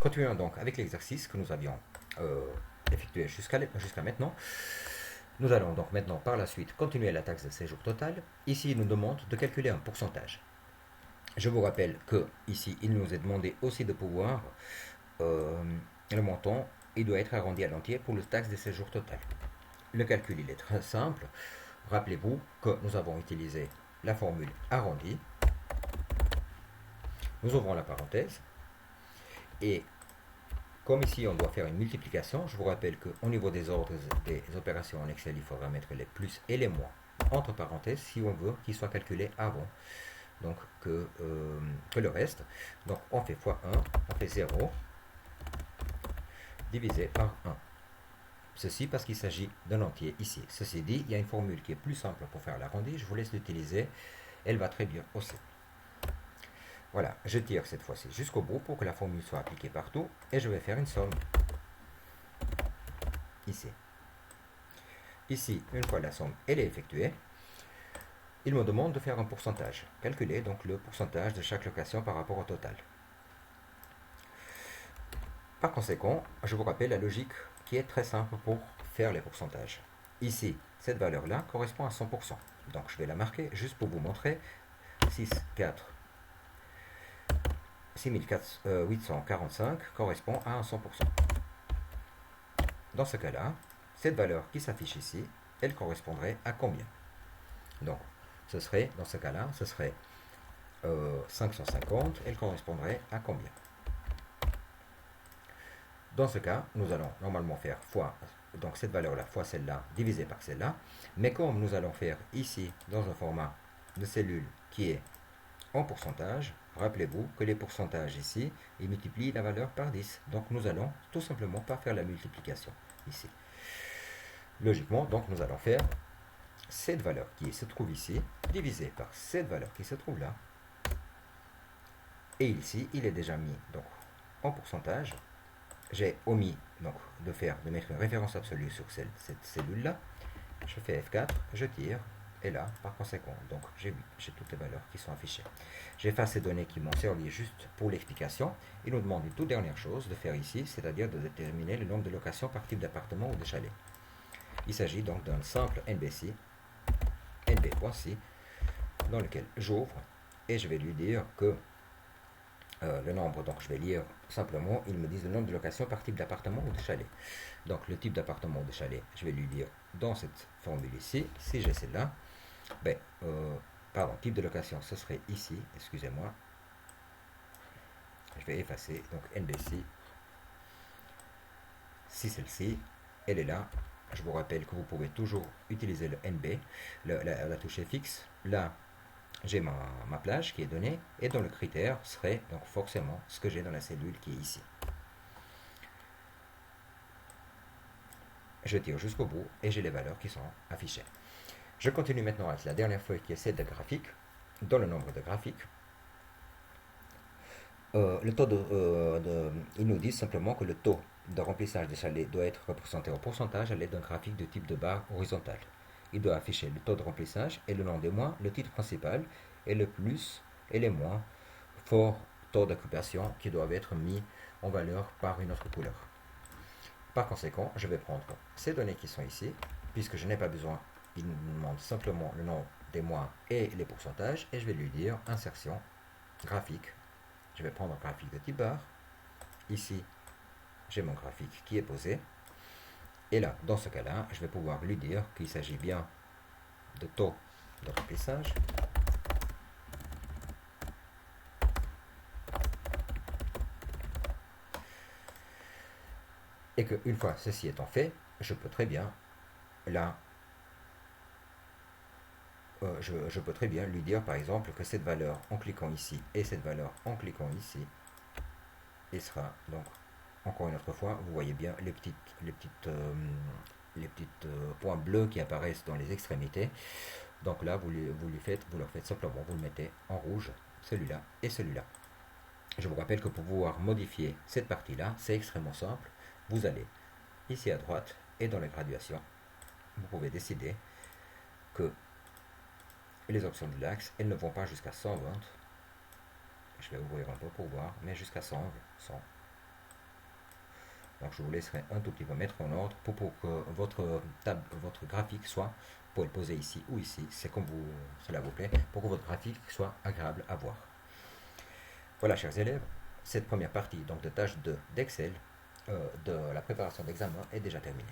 Continuons donc avec l'exercice que nous avions effectué jusqu'à maintenant. Nous allons donc maintenant par la suite continuer la taxe de séjour totale. Ici, il nous demande de calculer un pourcentage. Je vous rappelle que ici, il nous est demandé aussi de pouvoir le montant, il doit être arrondi à l'entier pour le taxe de séjour total. Le calcul, il est très simple. Rappelez-vous que nous avons utilisé la formule arrondie. Nous ouvrons la parenthèse et comme ici on doit faire une multiplication, je vous rappelle qu'au niveau des ordres des opérations en Excel, il faudra mettre les plus et les moins entre parenthèses si on veut qu'ils soient calculés avant donc que le reste. Donc on fait x1, on fait 0 divisé par 1. Ceci parce qu'il s'agit d'un entier ici. Ceci dit, il y a une formule qui est plus simple pour faire l'arrondi, je vous laisse l'utiliser, elle va très bien aussi. Voilà, je tire cette fois-ci jusqu'au bout pour que la formule soit appliquée partout et je vais faire une somme ici. Ici, une fois la somme elle est effectuée, il me demande de faire un pourcentage. Calculer donc le pourcentage de chaque location par rapport au total. Par conséquent, je vous rappelle la logique qui est très simple pour faire les pourcentages. Ici, cette valeur-là correspond à 100%. Donc je vais la marquer juste pour vous montrer. 6845 correspond à un 100%. Dans ce cas-là, cette valeur qui s'affiche ici, elle correspondrait à combien? Donc, ce serait, dans ce cas-là, ce serait 550, elle correspondrait à combien? Dans ce cas, nous allons normalement faire fois, donc cette valeur-là, fois celle-là, divisée par celle-là. Mais comme nous allons faire ici, dans un format de cellule qui est en pourcentage, rappelez-vous que les pourcentages ici, ils multiplient la valeur par 10. Donc nous allons tout simplement pas faire la multiplication ici. Logiquement, donc nous allons faire cette valeur qui se trouve ici, divisée par cette valeur qui se trouve là. Et ici, il est déjà mis donc en pourcentage. J'ai omis donc de mettre une référence absolue sur cette cellule-là. Je fais F4, je tire, et là, par conséquent, donc j'ai toutes les valeurs qui sont affichées. J'efface ces données qui m'ont servi juste pour l'explication. Il nous demande une toute dernière chose de faire ici, c'est-à-dire de déterminer le nombre de locations par type d'appartement ou de chalet. Il s'agit donc d'un simple NBC, NB.C, dans lequel j'ouvre et je vais lui dire que le nombre, donc je vais lire simplement, ils me disent le nombre de locations par type d'appartement ou de chalet. Donc le type d'appartement ou de chalet, je vais lui lire dans cette formule ici, si j'ai celle-là, ben, pardon, type de location, ce serait ici, excusez-moi, je vais effacer, donc NBC, si celle-ci, elle est là, je vous rappelle que vous pouvez toujours utiliser le NB, la touche fixe, là, j'ai ma plage qui est donnée, et dans le critère serait donc forcément ce que j'ai dans la cellule qui est ici. Je tire jusqu'au bout et j'ai les valeurs qui sont affichées. Je continue maintenant avec la dernière feuille qui est celle de graphique. Dans le nombre de graphiques, le taux il nous dit simplement que le taux de remplissage des chalets doit être représenté en pourcentage à l'aide d'un graphique de type de barre horizontale. Il doit afficher le taux de remplissage et le nom des mois, le titre principal et le plus et les moins forts taux d'occupation qui doivent être mis en valeur par une autre couleur. Par conséquent, je vais prendre ces données qui sont ici, puisque je n'ai pas besoin, il me demande simplement le nom des mois et les pourcentages, et je vais lui dire insertion graphique. Je vais prendre un graphique de type barre. Ici, j'ai mon graphique qui est posé. Et là, dans ce cas-là, je vais pouvoir lui dire qu'il s'agit bien de taux de remplissage. Et qu'une fois ceci étant fait, je peux très bien, là, je peux très bien lui dire par exemple que cette valeur en cliquant ici et cette valeur en cliquant ici, il sera donc encore une autre fois, vous voyez bien les petites points bleus qui apparaissent dans les extrémités. Donc là, vous leur faites simplement, vous le mettez en rouge, celui-là et celui-là. Je vous rappelle que pour pouvoir modifier cette partie-là, c'est extrêmement simple. Vous allez ici à droite et dans la graduation, vous pouvez décider que les options de l'axe, elles ne vont pas jusqu'à 120. Je vais ouvrir un peu pour voir, mais jusqu'à 100, 100. Donc je vous laisserai un tout petit peu mettre en ordre pour que votre graphique soit, vous pouvez le poser ici ou ici, c'est comme cela vous plaît, pour que votre graphique soit agréable à voir. Voilà, chers élèves, cette première partie donc de tâche 2 d'Excel, de la préparation d'examen est déjà terminée.